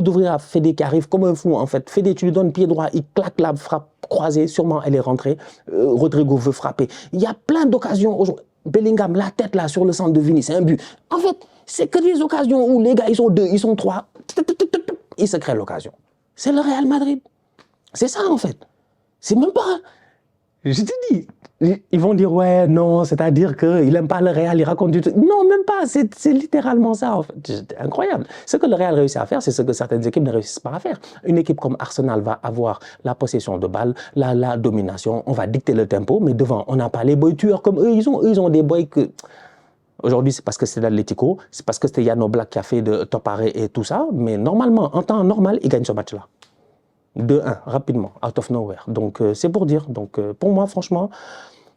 d'ouvrir à Fédé qui arrive comme un fou en fait. Fédé, tu lui donnes pied droit, il claque la frappe croisée, sûrement elle est rentrée. Rodrigo veut frapper. Il y a plein d'occasions aujourd'hui. Bellingham, la tête là sur le centre de Vini, c'est un but. En fait, c'est que des occasions où les gars, ils sont 2, ils sont 3, ils se créent l'occasion. C'est le Real Madrid. C'est ça en fait. C'est même pas... Je te dis, ils vont dire ouais, non, c'est-à-dire qu'il n'aime pas le Real, il raconte du truc. Non, même pas, c'est littéralement ça en fait. C'est incroyable. Ce que le Real réussit à faire, c'est ce que certaines équipes ne réussissent pas à faire. Une équipe comme Arsenal va avoir la possession de balle, la domination, on va dicter le tempo, mais devant, on n'a pas les boys tueurs comme eux. Ils ont des boys que... Aujourd'hui, c'est parce que c'est l'Atlético, c'est parce que c'était Yann Oblak qui a fait de top arrêt et tout ça, mais normalement, en temps normal, ils gagnent ce match-là. 2-1, rapidement, out of nowhere. Donc, c'est pour dire. Donc, pour moi, franchement,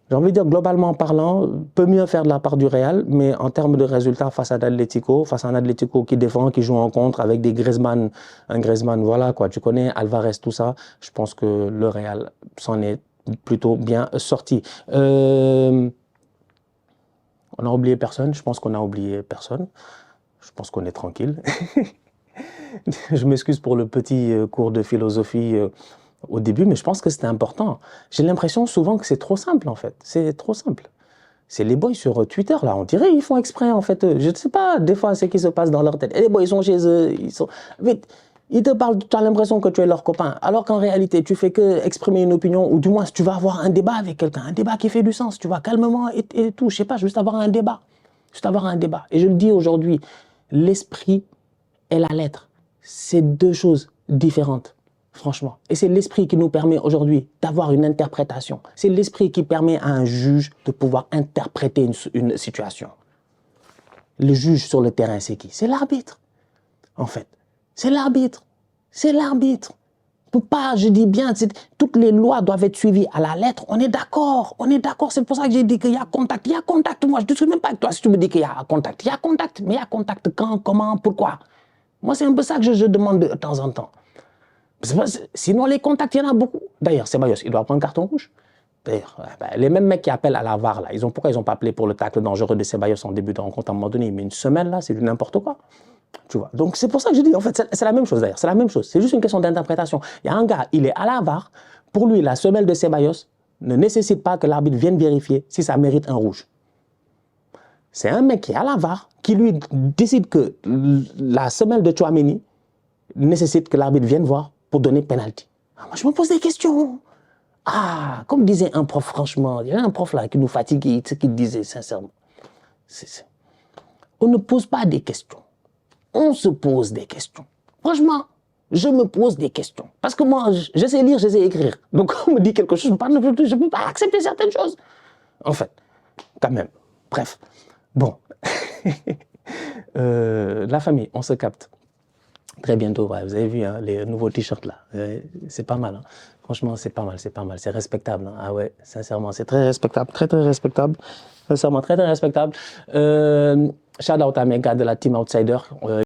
j'ai envie de dire, globalement parlant, peut mieux faire de la part du Real, mais en termes de résultats face à l'Atlético, face à un Atlético qui défend, qui joue en contre, avec des Griezmann, un Griezmann, voilà, quoi, tu connais, Alvarez, tout ça, je pense que le Real s'en est plutôt bien sorti. On a oublié personne, je pense qu'on a oublié personne. Je pense qu'on est tranquille. Je m'excuse pour le petit cours de philosophie au début, mais je pense que c'était important. J'ai l'impression souvent que c'est trop simple, en fait. C'est trop simple. C'est les boys sur Twitter, là, on dirait ils font exprès, en fait. Je ne sais pas, des fois, ce qui se passe dans leur tête. Et les boys, ils sont chez eux, ils sont... Vite, ils te parlent, tu as l'impression que tu es leur copain, alors qu'en réalité, tu fais que exprimer une opinion, ou du moins, tu vas avoir un débat avec quelqu'un, un débat qui fait du sens, tu vois, calmement et tout. Je sais pas, juste avoir un débat. Juste avoir un débat. Et je le dis aujourd'hui, l'esprit et la lettre, c'est deux choses différentes, franchement. Et c'est l'esprit qui nous permet aujourd'hui d'avoir une interprétation. C'est l'esprit qui permet à un juge de pouvoir interpréter une situation. Le juge sur le terrain, c'est qui? C'est l'arbitre, en fait. C'est l'arbitre. C'est l'arbitre. Pas, je dis bien, toutes les lois doivent être suivies à la lettre. On est d'accord, c'est pour ça que j'ai dit qu'il y a contact. Il y a contact, moi je ne discute même pas avec toi si tu me dis qu'il y a contact. Il y a contact, mais il y a contact quand, comment, pourquoi? Moi c'est un peu ça que je demande de temps en temps. Sinon les contacts, il y en a beaucoup. D'ailleurs, Ceballos, il doit prendre carton rouge. D'ailleurs, les mêmes mecs qui appellent à la VAR, là, pourquoi ils n'ont pas appelé pour le tacle dangereux de Ceballos en début de rencontre à un moment donné? Mais une semaine là, c'est du n'importe quoi. Tu vois. Donc c'est pour ça que je dis, en fait, c'est la même chose d'ailleurs, c'est la même chose. C'est juste une question d'interprétation. Il y a un gars, il est à la VAR, pour lui, la semelle de Ceballos ne nécessite pas que l'arbitre vienne vérifier si ça mérite un rouge. C'est un mec qui est à la VAR, qui lui décide que la semelle de Tchouaméni nécessite que l'arbitre vienne voir pour donner penalty. Ah, moi, je me pose des questions. Ah, comme disait un prof, franchement, il y a un prof là qui nous fatiguait, ce qu'il disait sincèrement. On ne pose pas des questions. On se pose des questions. Franchement, je me pose des questions. Parce que moi, je sais lire, je sais écrire. Donc, quand on me dit quelque chose, je ne peux pas accepter certaines choses. En fait, quand même. Bref. Bon. La famille, on se capte. Très bientôt, ouais. Vous avez vu hein, les nouveaux t-shirts là. C'est pas mal. Hein. Franchement, c'est pas mal, c'est pas mal. C'est respectable. Hein. Ah ouais, sincèrement, c'est très respectable. Très, très respectable. Sincèrement, très, très respectable. Shout out à mes gars de la team Outsider.